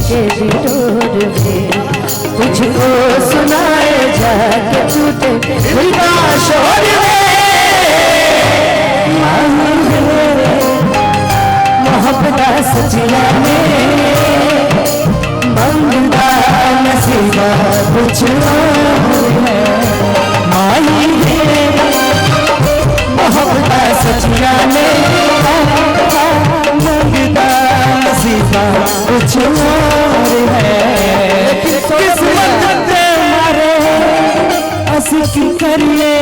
के डिटोर में तुझको सुनाए जाके टूटे दिल का शोर मोहब्बत सचिया में मंगता नसीबा कुछ है माही मोहब्बत सचिया में मंगता नसीबा कुछ है किस्मत दे मारे असकी करिए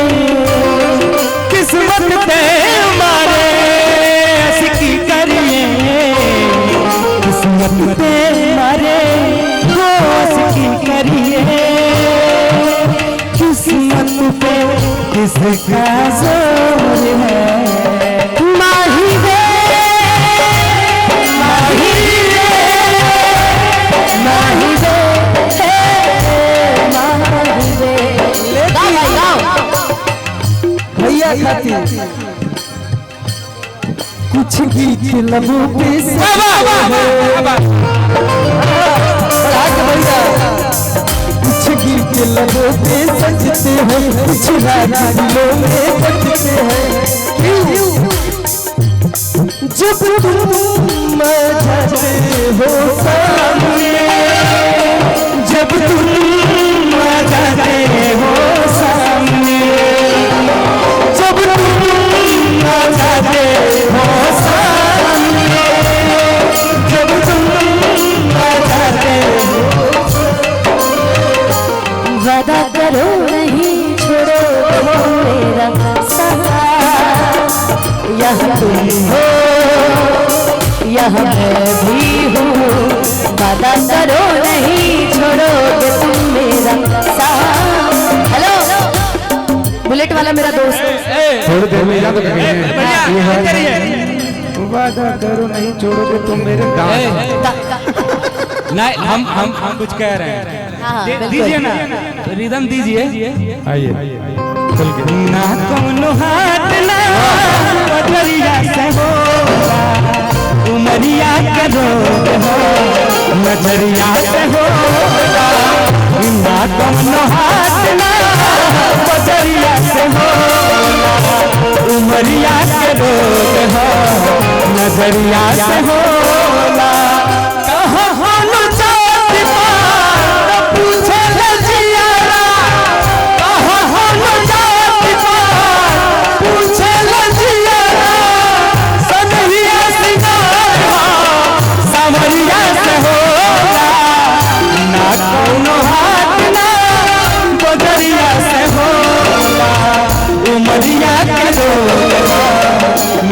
किस्मत दे मारे असकी करिए किस्मत दे मारे वो असकी करिए किस्मत पे किसका जोर है माही वे माही वे माही वे भैया खाती कुछ गीत लबों पे कुछ गीत लबों पे सजते हैं कुछ रागियों में बजते हैं जब तुम जाते हो सामने जब तुम जाते हो सामने जब तुम जाते हो सामने जब तुम जाते हो वादा करो नहीं छोड़ो मेरा साथ यहाँ तुम हो यहाँ मैं भी हूँ वादा करो नहीं छोड़ोगे तुम मेरा साथ हेलो बुलेट वाला मेरा दोस्त थोड़ी देर में वादा करो नहीं छोड़ोगे तुम मेरे नहीं हम कुछ कह रहे हैं दीजिए ना रिदम दीजिए आइए ना कोनो हाथ ना पथरिया से होला उमरिया के रोग हो नजरिया से होला ना कोनो हाथ ना पथरिया से होला उमरिया के रोग हो नजरिया से होला कहाँ होनो चाहती बात पूछे लजियारा कहाँ होनो चाहती बात पूछे लजियारा सनहिया सिंगारा सावरिया से होला ना कोनो हाथ ना बदरिया से होला उमरिया के रोग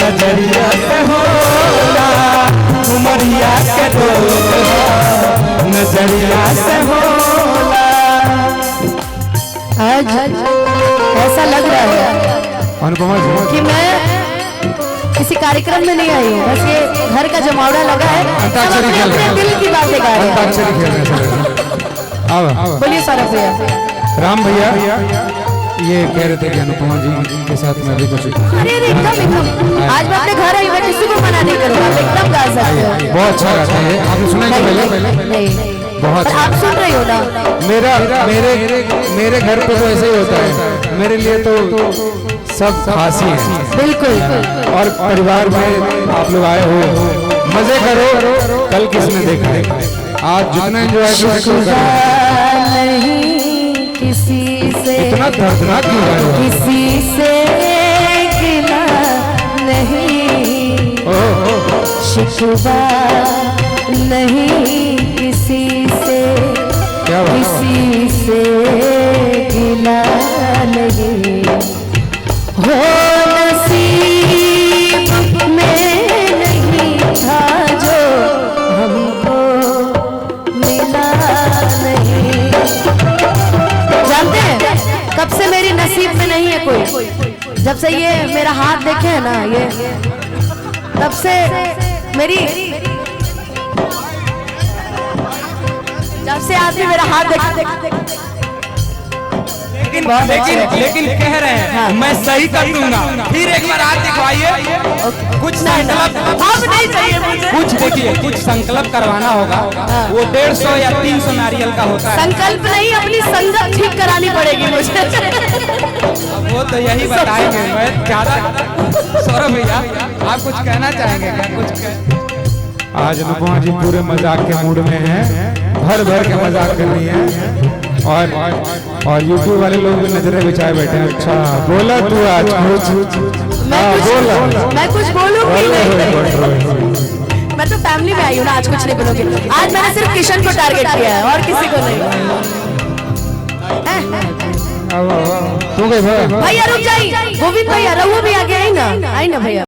नजरिया से होला उमरिया के रोग नजरिया से होला आज ऐसा लग रहा है अनुपमा जी कि मैं किसी कार्यक्रम में नहीं आई हूँ बस ये घर का जमावड़ा लगा है अंताक्षरी खेल रहे हैं दिल की बातें गा रहे हैं अंताक्षरी खेल रहे हैं अब बोलिए सौरभ भैया राम भैया ये कह रहे थे कि अनुपमा जी के साथ में भी कुछ अरे एकदम एकदम आज मैं अपने घर आई मैं किसी को मना नहीं करूँगा आप एकदम गा सकते हो बहुत अच्छा गाते हैं आपने सुना है पहले नहीं बहुत आप सुन रहे हो ना मेरे घर पे तो ऐसे ही होता है मेरे लिए तो सब खास ही है बिल्कुल और परिवार में आप लोग आए हो मजे करो कल किसने देखा है आज जितना एंजॉय नहीं किसी से इतना दर्दनाक क्यों है किसी से गिला नहीं शिकवा नहीं किसी से क्या बात किसी से गिला नहीं हो नसीब में नहीं था जो हमको मिला नहीं जानते हैं कब से मेरी नसीब में नहीं है कोई जब से ये मेरा हाथ देखे है ना ये तब से मेरी जब से आदमी मेरा हाथ लेकिन बहुत अच्छे लेकिन हैं। लेकिन कह रहे हैं हाँ। मैं सही कर दूंगा। फिर एक बार हाथ दिखवाइए। कुछ संकल्प अब नहीं चाहिए मुझे। कुछ देखिए कुछ संकल्प करवाना होगा। हाँ। वो 150 या 300 नारियल का होता है। संकल्प नहीं, अपनी संगत ठीक करानी पड़ेगी मुझे। वो तो यही बताएंगे। मैं ज्यादा सौरभ भैया आप कुछ कहना चाहेंगे क्या? कुछ आज अनुपमा जी पूरे मजाक के मूड में हैं, भर भर के मजाक कर रही हैं और यूट्यूब वाले लोग भी नजरें बिछाए बैठे हैं। अच्छा बोला तू आज कुछ? मैं कुछ बोलूंगी नहीं। मैं तो फैमिली में आई हूँ ना, आज कुछ नहीं बोलूंगी। आज मैंने सिर्फ किशन को टारगेट किया है और किसी को नहीं। तू गई भाई भैया रुक जाइए, गोविंद भैया रहुआ भी आगे आई ना भैया।